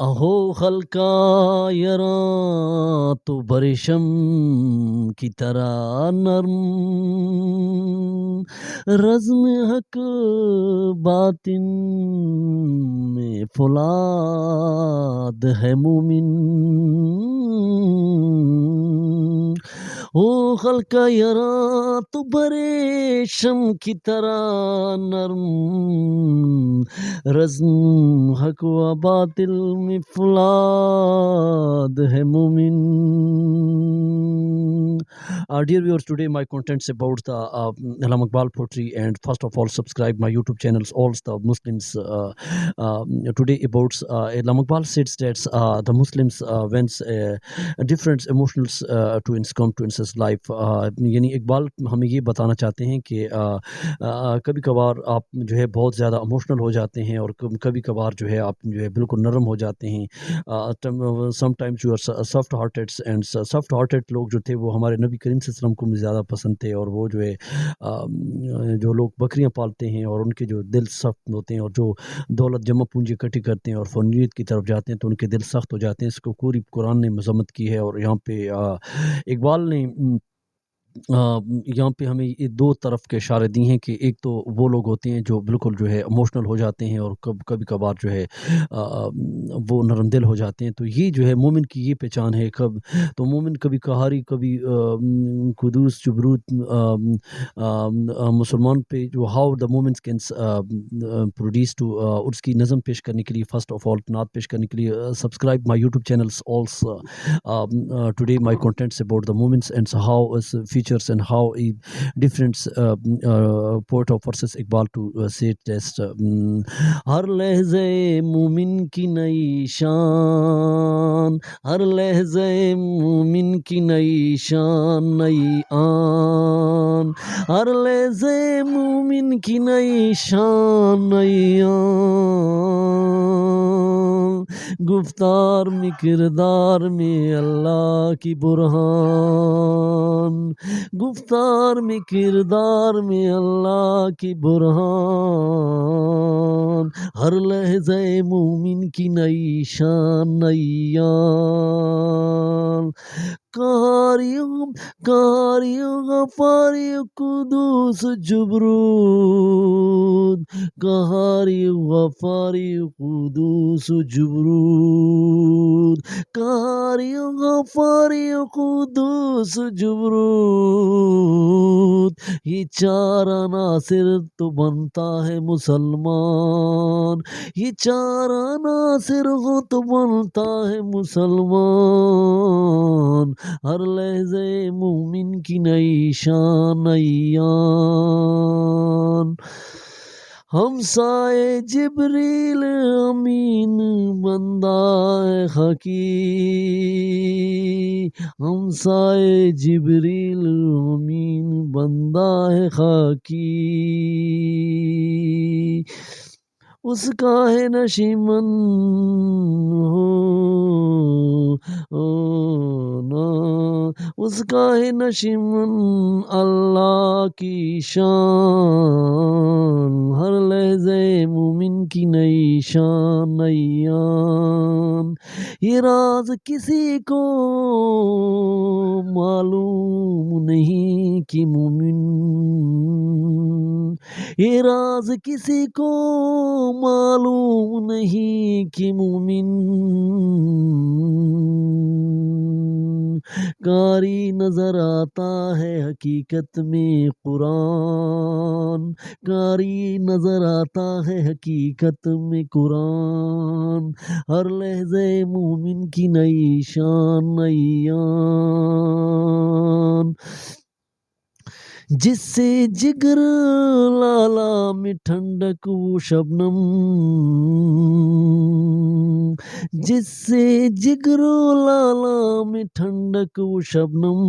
अहो हल्का यरा तो बरेशम की तरह नरम रज़्म हक बातिन में फुलाद है मोमिन ओ हल्का यरा तो बरेशम की तरह नरम रज़्म हक व बातिल में फुलाद है मोमिन. Dear viewers, today my contents about the Alam Iqbal poetry, and first of all, subscribe my YouTube channels. All the Muslims today about Alam Iqbal says that the Muslims wants different emotions to come to his life. यानी इकबाल हमें ये बताना चाहते हैं कि कभी कभार आप जो है बहुत ज़्यादा इमोशनल हो जाते हैं और कभी कभार जो है आप जो है बिल्कुल नरम हो जाते हैं. Sometimes you are soft hearted, and soft hearted लोग जो थे वो हमारे नबी करीम सल्लल्लाहु अलैहि वसल्लम को ज़्यादा पसंद थे. और वो जो है जो लोग बकरियां पालते हैं और उनके जो दिल सख्त होते हैं और जो दौलत जमा पूंजी इकट्ठी करते हैं और फौनियत की तरफ जाते हैं तो उनके दिल सख्त हो जाते हैं. इसको पूरी कुरान ने मजम्मत की है. और यहाँ पे इकबाल ने यहाँ पे हमें ये दो तरफ के इशारे दिए हैं कि एक तो वो लोग होते हैं जो बिल्कुल जो है इमोशनल हो जाते हैं और कभी कभार जो है वो नरम दिल हो जाते हैं. तो ये जो है मोमिन की ये पहचान है. तो मोमिन कभी कहारी, कभी कुदूस जुबरूत. मुसलमान पे जो how the moments can produce to उसकी नज़म पेश करने के लिए, फर्स्ट ऑफ ऑल नात पेश करने के लिए subscribe my YouTube channels. Also today my contents about the moments and how features and how different poet of verses Iqbal to say test. हर लहज़े मोमिन की नई शान, हर लहज़े मोमिन की नई शान नई आन, हर लहज़े मोमिन की नई शान नई आन. गुफ्तार में किरदार में अल्लाह की बुरहान, गुफ्तार में किरदार में अल्लाह की बुरहान. हर लहज़े मोमिन की नई शान नई आन. कारियों गफारियों कुदूस जुबरूद, कारियों गफारियों कुदूस जुबरूद, कारियों गफारियों कुदूस जुबरूद. ये चार अनासिर तो बनता है मुसलमान, ये चार अनासिर हो तो बनता है मुसलमान. हर लहज़े मोमिन की नई शान नई आन. हमसाए जिब्रील अमीन बंदा हकी, हमसाए जिब्रील अमीन बंदा है खाकी. उसका है नशीमन हो ना, उसका है नशीमन अल्लाह की शान. हर लहज़े मोमिन की नई शान नई आन. ये राज किसी को मालूम नहीं कि मोमिन, ये राज किसी को मालूम नहीं कि मोमिन. कारी नजर आता है हकीकत में कुरान, कारी नजर आता है हकीकत में कुरान. हर लहज़े मोमिन की नई शान नई आन. जिससे जिगर लाला में ठंडक वो शबनम, जिससे जिगरो लाला में ठंडक वो शबनम.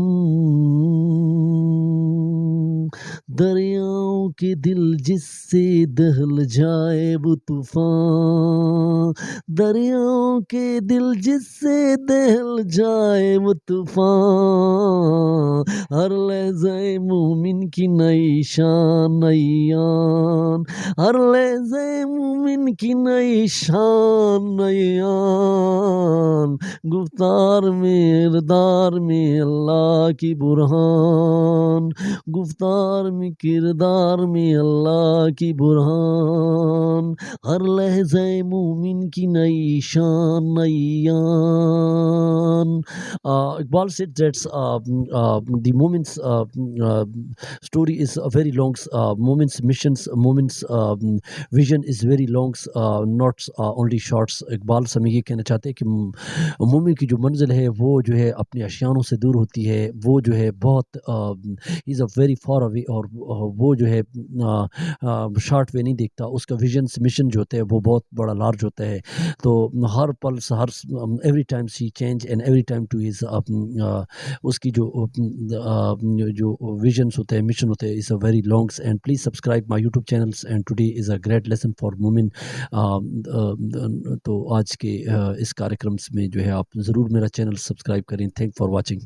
دریاؤں کے دل جس سے دہل جائے وہ طوفان، دریاؤں کے دل جس سے دہل جائے وہ طوفان، ہر لحظہ مومن کی نئی شان نئی آن، ہر لحظہ مومن کی نئی شان نئی آن، گفتار میں کردار میں اللہ کی برہان، گفتار میں کردار میں اللہ کی برہان، ہر لحظہ مومن کی نئی شان نئی آن. Iqbal said that the moment's story is a very long, moment's missions, moment's vision is very long, not only shorts. Iqbal سے ہمیں یہ کہنا چاہتے ہیں کہ مومن کی جو منزل ہے وہ جو ہے اپنے اشیانوں سے دور ہوتی ہے، وہ جو ہے بہت از اے ویری فار اوے، اور وہ جو ہے شارٹ وے نہیں دیکھتا، اس کا ویژن مشن جو ہوتا ہے وہ بہت بڑا لارج ہوتا ہے. تو ہر پل ہر every time sea change and every time to his اس کی جو ویژنس ہوتے ہیں مشن ہوتے ہیں is a very longs. And please subscribe my YouTube channels and today is a great lesson for woman. تو آج کے اس کارکرم میں جو ہے آپ ضرور میرا چینل سبسکرائب کریں. Thank for watching.